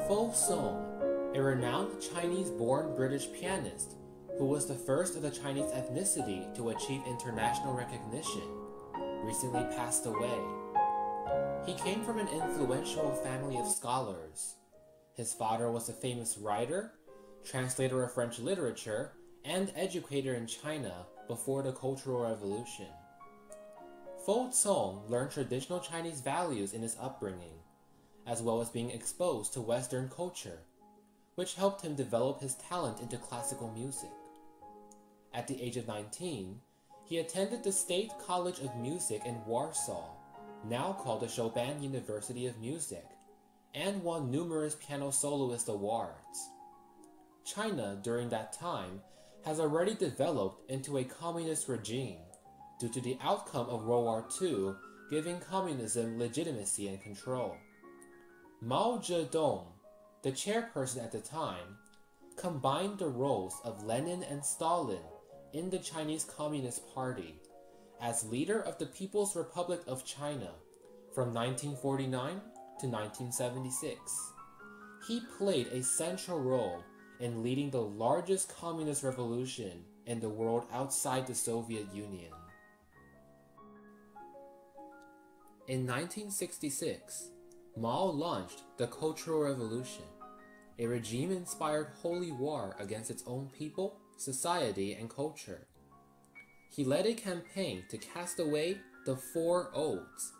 Fou Ts'ong, a renowned Chinese-born British pianist who was the first of the Chinese ethnicity to achieve international recognition, recently passed away. He came from an influential family of scholars. His father was a famous writer, translator of French literature, and educator in China before the Cultural Revolution. Fou Ts'ong learned traditional Chinese values in his upbringing, as well as being exposed to Western culture, which helped him develop his talent into classical music. At the age of 19, he attended the State College of Music in Warsaw, now called the Chopin University of Music, and won numerous piano soloist awards. China, during that time, has already developed into a communist regime due to the outcome of World War II giving communism legitimacy and control. Mao Zedong, the chairperson at the time, combined the roles of Lenin and Stalin in the Chinese Communist Party as leader of the People's Republic of China from 1949 to 1976. He played a central role in leading the largest communist revolution in the world outside the Soviet Union. In 1966, Mao launched the Cultural Revolution, a regime-inspired holy war against its own people, society, and culture. He led a campaign to cast away the 4 olds: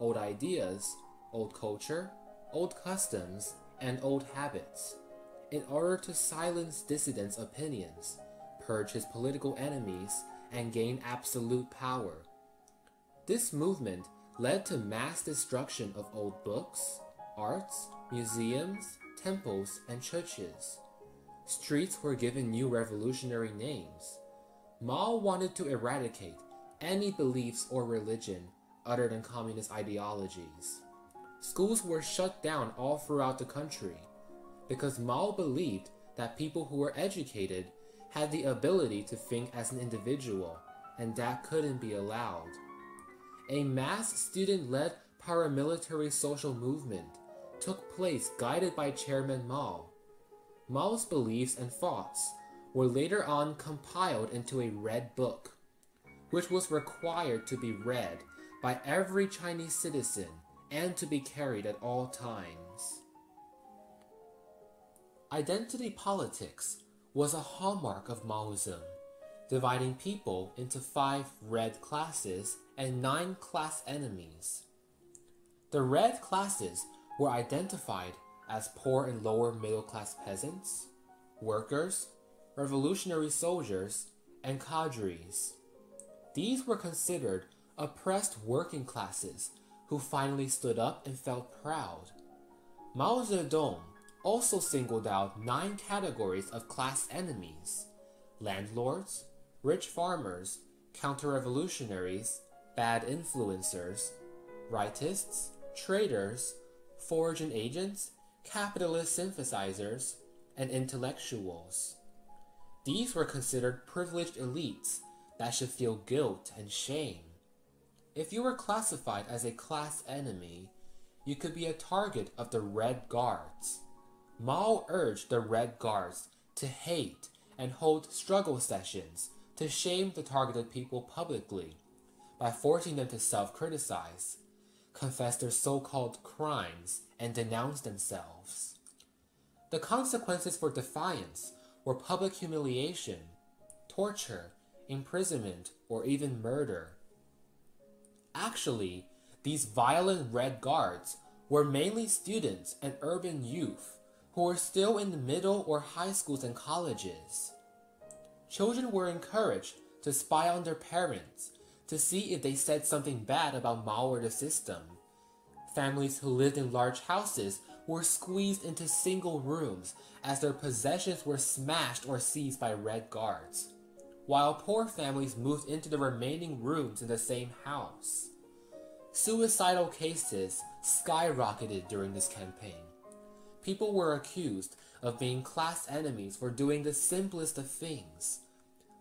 old ideas, old culture, old customs, and old habits, in order to silence dissidents' opinions, purge his political enemies, and gain absolute power. This movement led to mass destruction of old books, arts, museums, temples, and churches. Streets were given new revolutionary names. Mao wanted to eradicate any beliefs or religion other than communist ideologies. Schools were shut down all throughout the country because Mao believed that people who were educated had the ability to think as an individual, and that couldn't be allowed. A mass student-led paramilitary social movement took place guided by Chairman Mao. Mao's beliefs and thoughts were later on compiled into a Red Book, which was required to be read by every Chinese citizen and to be carried at all times. Identity politics was a hallmark of Maoism, dividing people into 5 red classes and 9 class enemies. The red classes were identified as poor and lower middle class peasants, workers, revolutionary soldiers, and cadres. These were considered oppressed working classes who finally stood up and felt proud. Mao Zedong also singled out 9 categories of class enemies: landlords, rich farmers, counter-revolutionaries, bad influencers, rightists, traders, foreign agents, capitalist synthesizers, and intellectuals. These were considered privileged elites that should feel guilt and shame. If you were classified as a class enemy, you could be a target of the Red Guards. Mao urged the Red Guards to hate and hold struggle sessions to shame the targeted people publicly by forcing them to self-criticize, confess their so-called crimes, and denounce themselves. The consequences for defiance were public humiliation, torture, imprisonment, or even murder. Actually, these violent Red Guards were mainly students and urban youth who were still in the middle or high schools and colleges. Children were encouraged to spy on their parents to see if they said something bad about Mao or the system. Families who lived in large houses were squeezed into single rooms as their possessions were smashed or seized by Red Guards, while poor families moved into the remaining rooms in the same house. Suicidal cases skyrocketed during this campaign. People were accused of being class enemies for doing the simplest of things: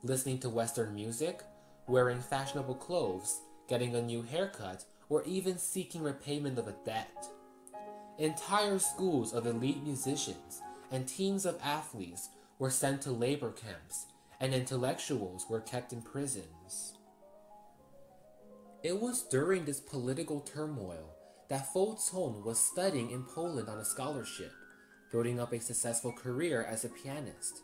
listening to Western music, wearing fashionable clothes, getting a new haircut, or even seeking repayment of a debt. Entire schools of elite musicians and teams of athletes were sent to labor camps, and intellectuals were kept in prisons. It was during this political turmoil that Fou Ts'ong was studying in Poland on a scholarship, building up a successful career as a pianist.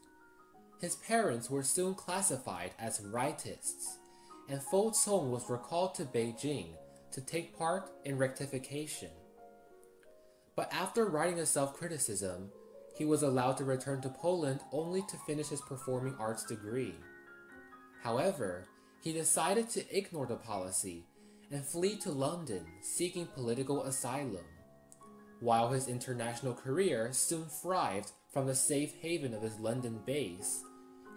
His parents were soon classified as rightists, and Fou Ts'ong was recalled to Beijing to take part in rectification. But after writing a self-criticism, he was allowed to return to Poland only to finish his performing arts degree. However, he decided to ignore the policy and flee to London seeking political asylum. While his international career soon thrived from the safe haven of his London base,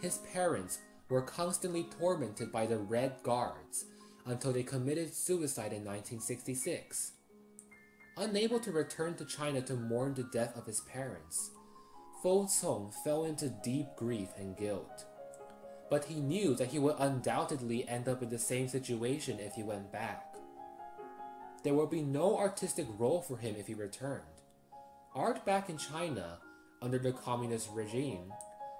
his parents were constantly tormented by the Red Guards until they committed suicide in 1966. Unable to return to China to mourn the death of his parents, Fou Ts'ong fell into deep grief and guilt. But he knew that he would undoubtedly end up in the same situation if he went back. There would be no artistic role for him if he returned. Art back in China, under the communist regime,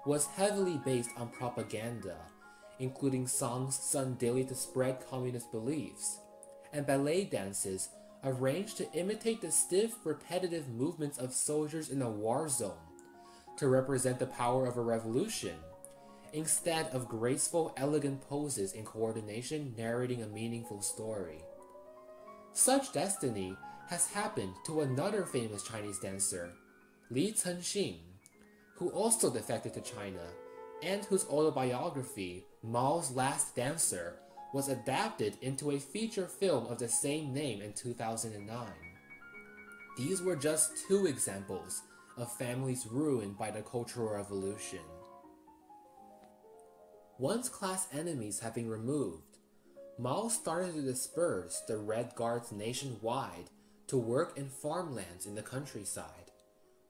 was heavily based on propaganda, including songs sung daily to spread communist beliefs, and ballet dances arranged to imitate the stiff, repetitive movements of soldiers in a war zone to represent the power of a revolution, instead of graceful, elegant poses in coordination narrating a meaningful story. Such destiny has happened to another famous Chinese dancer, Li Chenxing, who also defected to China, and whose autobiography, Mao's Last Dancer, was adapted into a feature film of the same name in 2009. These were just two examples of families ruined by the Cultural Revolution. Once class enemies had been removed, Mao started to disperse the Red Guards nationwide to work in farmlands in the countryside.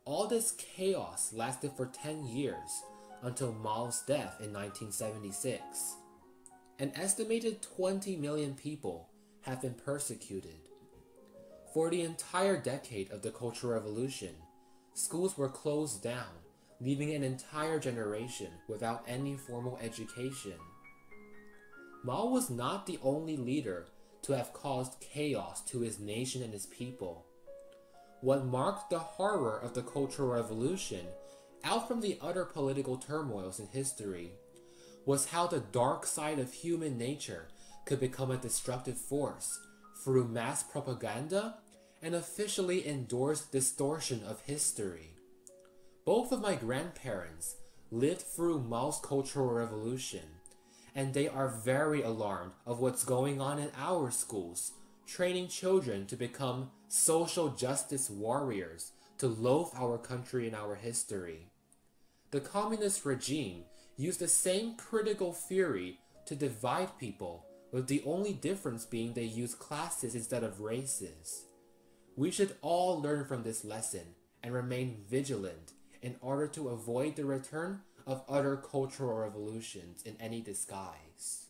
All this chaos lasted for 10 years until Mao's death in 1976. An estimated 20 million people have been persecuted. For the entire decade of the Cultural Revolution, schools were closed down, leaving an entire generation without any formal education. Mao was not the only leader to have caused chaos to his nation and his people. What marked the horror of the Cultural Revolution, out from the other political turmoils in history, was how the dark side of human nature could become a destructive force through mass propaganda and officially endorsed distortion of history. Both of my grandparents lived through Mao's Cultural Revolution, and they are very alarmed of what's going on in our schools, training children to become social justice warriors to loathe our country and our history. The communist regime used the same critical theory to divide people, with the only difference being they used classes instead of races. We should all learn from this lesson and remain vigilant in order to avoid the return of other cultural revolutions in any disguise.